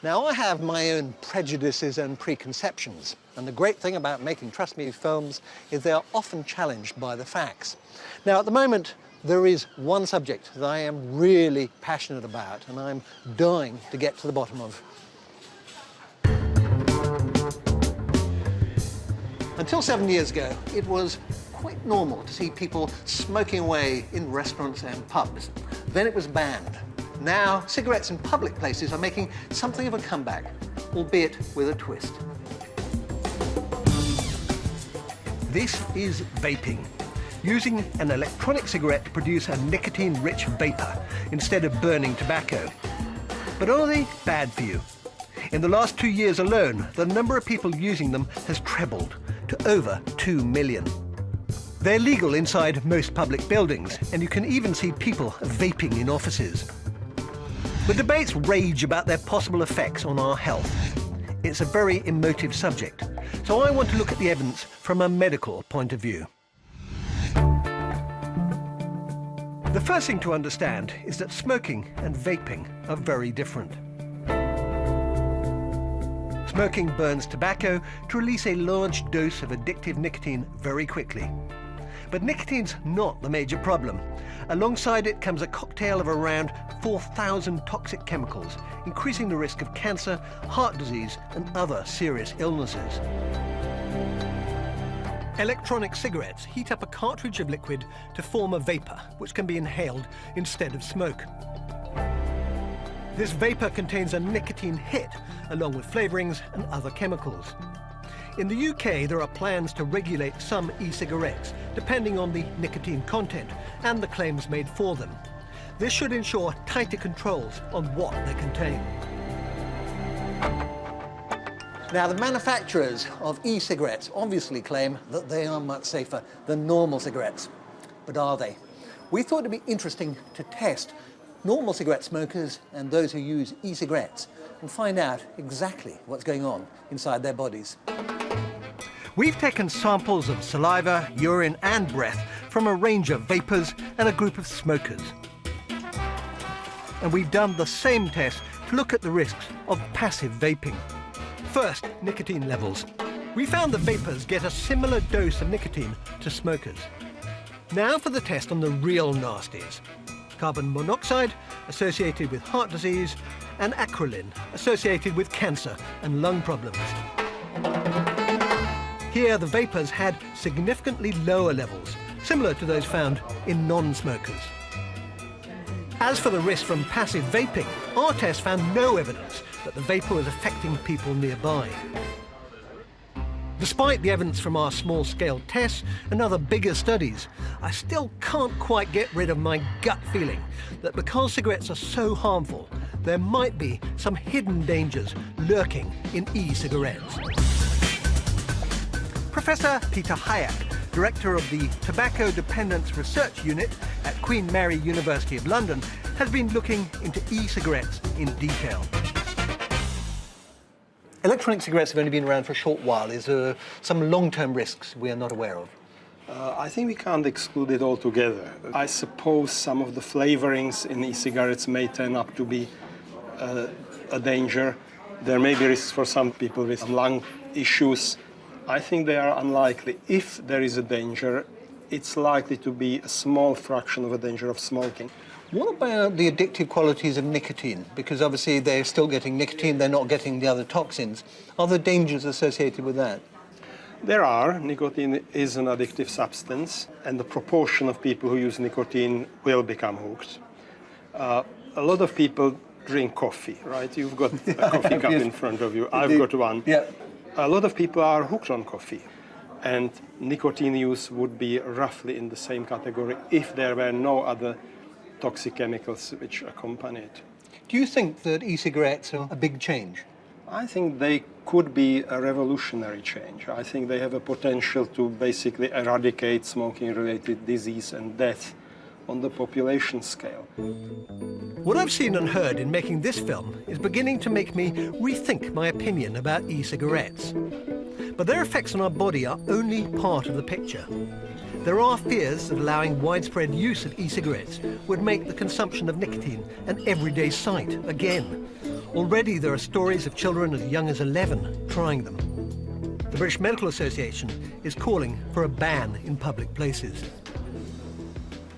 Now, I have my own prejudices and preconceptions, and the great thing about making Trust Me films is they are often challenged by the facts. Now, at the moment, there is one subject that I am really passionate about, and I'm dying to get to the bottom of. Until 7 years ago, it was quite normal to see people smoking away in restaurants and pubs. Then it was banned. Now, cigarettes in public places are making something of a comeback, albeit with a twist. This is vaping, using an electronic cigarette to produce a nicotine-rich vapor instead of burning tobacco. But are they bad for you? In the last 2 years alone, the number of people using them has trebled to over 2 million. They're legal inside most public buildings, and you can even see people vaping in offices. The debates rage about their possible effects on our health. It's a very emotive subject, so I want to look at the evidence from a medical point of view. The first thing to understand is that smoking and vaping are very different. Smoking burns tobacco to release a large dose of addictive nicotine very quickly. But nicotine's not the major problem. Alongside it comes a cocktail of around 4,000 toxic chemicals, increasing the risk of cancer, heart disease, and other serious illnesses. Electronic cigarettes heat up a cartridge of liquid to form a vapor, which can be inhaled instead of smoke. This vapor contains a nicotine hit, along with flavorings and other chemicals. In the UK, there are plans to regulate some e-cigarettes, depending on the nicotine content and the claims made for them. This should ensure tighter controls on what they contain. Now, the manufacturers of e-cigarettes obviously claim that they are much safer than normal cigarettes. But are they? We thought it'd be interesting to test normal cigarette smokers and those who use e-cigarettes and find out exactly what's going on inside their bodies. We've taken samples of saliva, urine and breath from a range of vapors and a group of smokers. And we've done the same test to look at the risks of passive vaping. First, nicotine levels. We found that vapors get a similar dose of nicotine to smokers. Now for the test on the real nasties. Carbon monoxide, associated with heart disease, and acrolein, associated with cancer and lung problems. Here, the vapors had significantly lower levels, similar to those found in non-smokers. As for the risk from passive vaping, our test found no evidence that the vapor was affecting people nearby. Despite the evidence from our small-scale tests and other bigger studies, I still can't quite get rid of my gut feeling that because cigarettes are so harmful, there might be some hidden dangers lurking in e-cigarettes. Professor Peter Hayek, director of the Tobacco Dependence Research Unit at Queen Mary University of London, has been looking into e-cigarettes in detail. Electronic cigarettes have only been around for a short while. Is there some long-term risks we are not aware of? I think we can't exclude it altogether. I suppose some of the flavorings in e-cigarettes may turn up to be a danger. There may be risks for some people with lung issues. I think they are unlikely. If there is a danger, it's likely to be a small fraction of a danger of smoking. What about the addictive qualities of nicotine? Because obviously they're still getting nicotine, they're not getting the other toxins. Are there dangers associated with that? There are. Nicotine is an addictive substance, and the proportion of people who use nicotine will become hooked. A lot of people drink coffee, right? You've got a coffee cup in front of you. I've got one. Yeah. A lot of people are hooked on coffee, and nicotine use would be roughly in the same category if there were no other toxic chemicals which accompany it. Do you think that e-cigarettes are a big change? I think they could be a revolutionary change. I think they have a potential to basically eradicate smoking-related disease and death on the population scale. What I've seen and heard in making this film is beginning to make me rethink my opinion about e-cigarettes. But their effects on our body are only part of the picture. There are fears that allowing widespread use of e-cigarettes would make the consumption of nicotine an everyday sight again. Already there are stories of children as young as 11 trying them. The British Medical Association is calling for a ban in public places.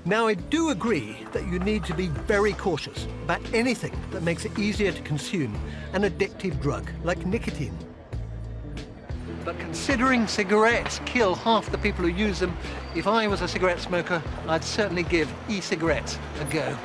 Now, I do agree that you need to be very cautious about anything that makes it easier to consume an addictive drug like nicotine. But considering cigarettes kill half the people who use them, if I was a cigarette smoker, I'd certainly give e-cigarettes a go.